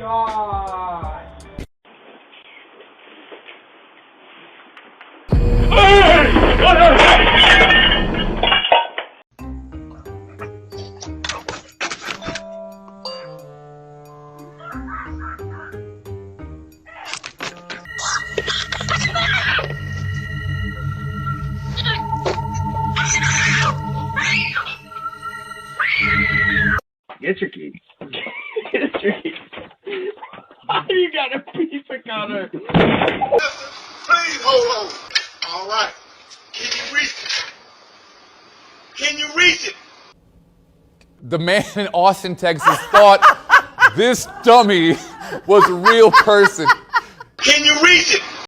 God. Get your keys. Get your keys. You got a piece of cutter. Please hold on. All right. Can you reach it? Can you reach it? The man in Austin, Texas thought this dummy was a real person. Can you reach it?